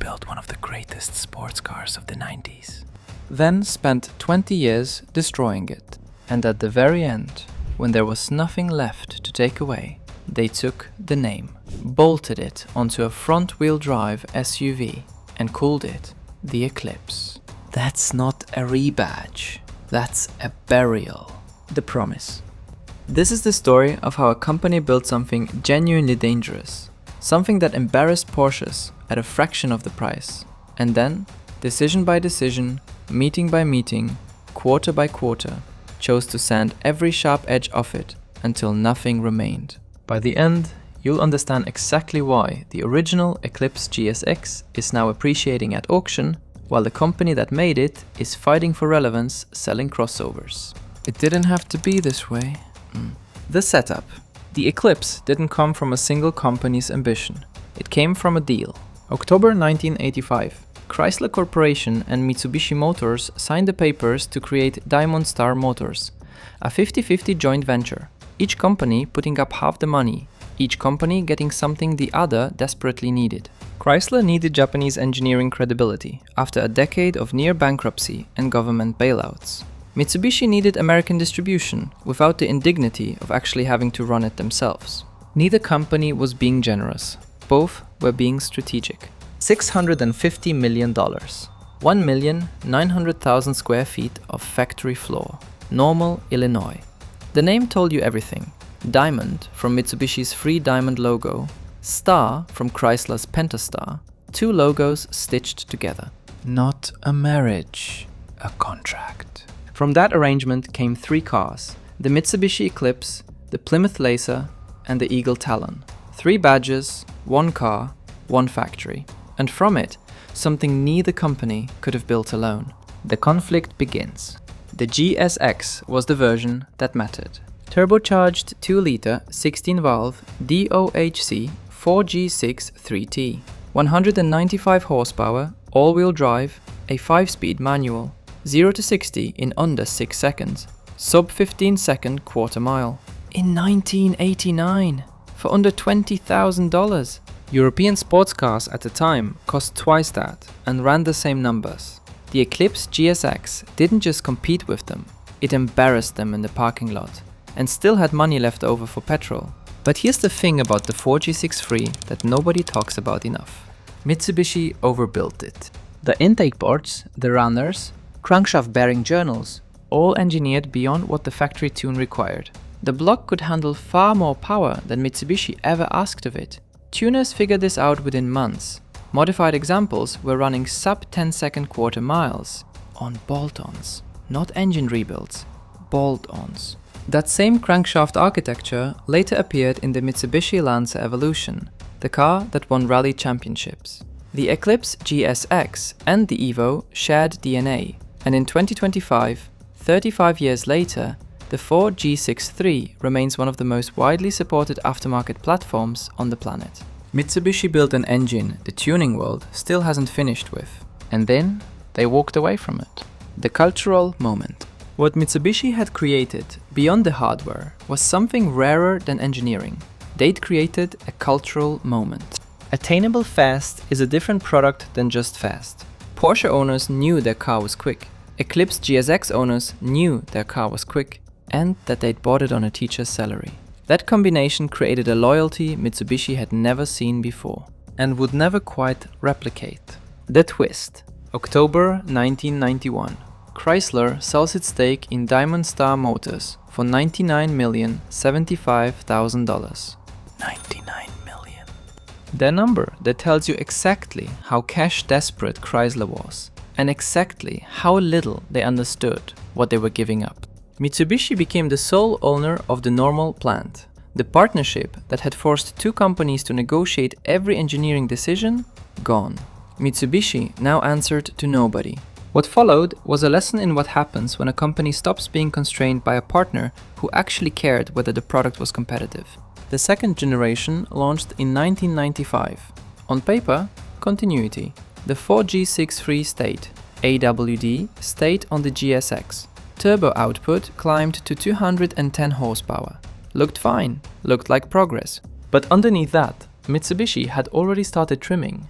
built one of the greatest sports cars of the 90s. Then spent 20 years destroying it. And at the very end, when there was nothing left to take away, they took the name, bolted it onto a front-wheel drive SUV, and called it the Eclipse. That's not a rebadge, that's a burial. The promise. This is the story of how a company built something genuinely dangerous, something that embarrassed Porsches at a fraction of the price, and then, decision by decision, meeting by meeting, quarter by quarter, chose to sand every sharp edge off it until nothing remained. By the end, you'll understand exactly why the original Eclipse GSX is now appreciating at auction, while the company that made it is fighting for relevance selling crossovers. It didn't have to be this way. The setup. The Eclipse didn't come from a single company's ambition. It came from a deal. October 1985. Chrysler Corporation and Mitsubishi Motors signed the papers to create Diamond Star Motors, a 50-50 joint venture, each company putting up half the money, each company getting something the other desperately needed. Chrysler needed Japanese engineering credibility after a decade of near bankruptcy and government bailouts. Mitsubishi needed American distribution without the indignity of actually having to run it themselves. Neither company was being generous, both were being strategic. $650 million, 1,900,000 square feet of factory floor, Normal, Illinois. The name told you everything. Diamond from Mitsubishi's free diamond logo, Star from Chrysler's Pentastar, two logos stitched together. Not a marriage, a contract. From that arrangement came three cars, the Mitsubishi Eclipse, the Plymouth Laser, and the Eagle Talon. Three badges, one car, one factory. And from it, something neither company could have built alone. The conflict begins. The GSX was the version that mattered. Turbocharged 2-liter 16-valve DOHC 4G6 3T, 195 horsepower, all-wheel drive, a 5-speed manual, 0 to 60 in under 6 seconds, sub 15-second quarter mile. In 1989, for under $20,000. European sports cars at the time cost twice that and ran the same numbers. The Eclipse GSX didn't just compete with them, it embarrassed them in the parking lot and still had money left over for petrol. But here's the thing about the 4G63 that nobody talks about enough. Mitsubishi overbuilt it. The intake boards, the runners, crankshaft bearing journals, all engineered beyond what the factory tune required. The block could handle far more power than Mitsubishi ever asked of it. Tuners figured this out within months. Modified examples were running sub 10-second quarter miles on bolt-ons, not engine rebuilds, bolt-ons. That same crankshaft architecture later appeared in the Mitsubishi Lancer Evolution, the car that won rally championships. The Eclipse GSX and the Evo shared DNA, and in 2025, 35 years later, the Ford G63 remains one of the most widely supported aftermarket platforms on the planet. Mitsubishi built an engine the tuning world still hasn't finished with, and then they walked away from it. The cultural moment. What Mitsubishi had created beyond the hardware was something rarer than engineering. They'd created a cultural moment. Attainable fast is a different product than just fast. Porsche owners knew their car was quick. Eclipse GSX owners knew their car was quick, and that they'd bought it on a teacher's salary. That combination created a loyalty Mitsubishi had never seen before, and would never quite replicate. The twist. October 1991. Chrysler sells its stake in Diamond Star Motors for $99,075,000. $99 million. The number that tells you exactly how cash desperate Chrysler was, and exactly how little they understood what they were giving up. Mitsubishi became the sole owner of the Normal plant. The partnership that had forced two companies to negotiate every engineering decision, gone. Mitsubishi now answered to nobody. What followed was a lesson in what happens when a company stops being constrained by a partner who actually cared whether the product was competitive. The second generation launched in 1995. On paper, continuity. The 4G63 stayed. AWD stayed on the GSX. Turbo output climbed to 210 horsepower. Looked fine, looked like progress. But underneath that, Mitsubishi had already started trimming.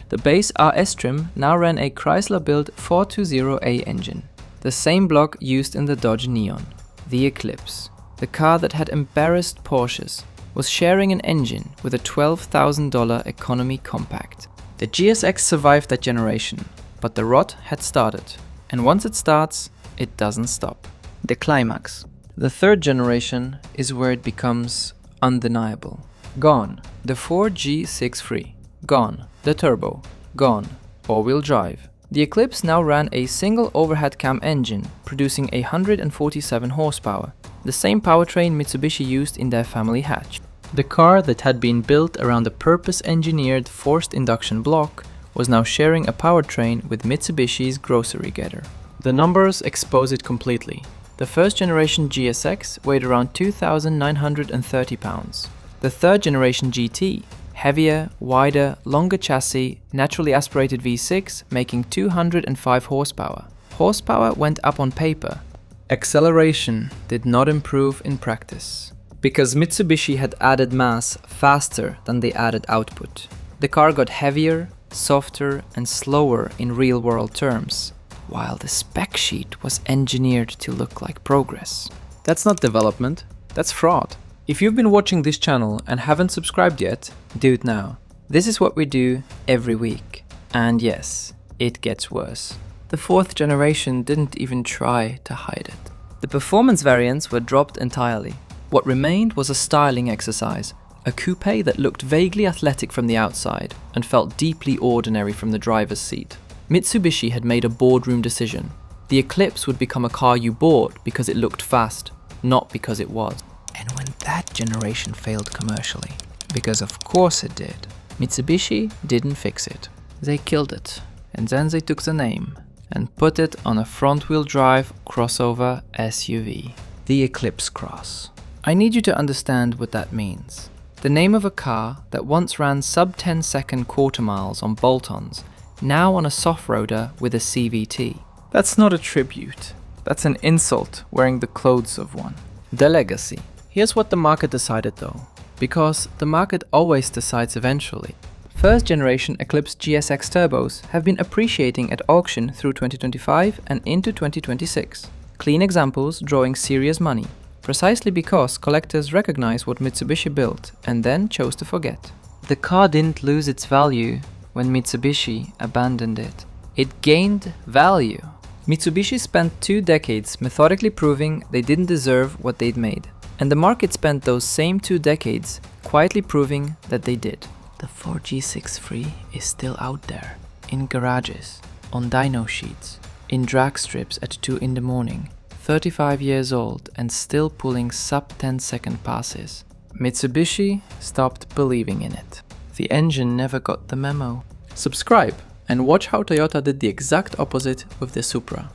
The base RS trim now ran a Chrysler-built 420A engine, the same block used in the Dodge Neon. The Eclipse, the car that had embarrassed Porsches, was sharing an engine with a $12,000 economy compact. The GSX survived that generation, but the rot had started. And once it starts, it doesn't stop. The climax. The third generation is where it becomes undeniable. Gone, the 4G63. Gone, the turbo. Gone, all-wheel drive. The Eclipse now ran a single overhead cam engine, producing 147 horsepower, the same powertrain Mitsubishi used in their family hatch. The car that had been built around a purpose-engineered forced induction block was now sharing a powertrain with Mitsubishi's grocery getter. The numbers expose it completely. The first generation GSX weighed around 2,930 pounds. The third generation GT, heavier, wider, longer chassis, naturally aspirated V6, making 205 horsepower. Horsepower went up on paper. Acceleration did not improve in practice, because Mitsubishi had added mass faster than they added output. The car got heavier, softer, and slower in real-world terms, while the spec sheet was engineered to look like progress. That's not development, that's fraud. If you've been watching this channel and haven't subscribed yet, do it now. This is what we do every week. And yes, it gets worse. The fourth generation didn't even try to hide it. The performance variants were dropped entirely. What remained was a styling exercise, a coupe that looked vaguely athletic from the outside and felt deeply ordinary from the driver's seat. Mitsubishi had made a boardroom decision. The Eclipse would become a car you bought because it looked fast, not because it was. And when that generation failed commercially, because of course it did, Mitsubishi didn't fix it. They killed it, and then they took the name and put it on a front-wheel drive crossover SUV, the Eclipse Cross. I need you to understand what that means. The name of a car that once ran sub-10 second quarter miles on bolt-ons, now on a soft-roader with a CVT. That's not a tribute. That's an insult wearing the clothes of one. The legacy. Here's what the market decided though, because the market always decides eventually. First generation Eclipse GSX turbos have been appreciating at auction through 2025 and into 2026. Clean examples drawing serious money, precisely because collectors recognize what Mitsubishi built and then chose to forget. The car didn't lose its value when Mitsubishi abandoned it. It gained value. Mitsubishi spent 2 decades methodically proving they didn't deserve what they'd made. And the market spent those same 2 decades quietly proving that they did. The 4G63 is still out there, in garages, on dyno sheets, in drag strips at 2 in the morning, 35 years old and still pulling sub-10 second passes. Mitsubishi stopped believing in it. The engine never got the memo. Subscribe and watch how Toyota did the exact opposite with the Supra.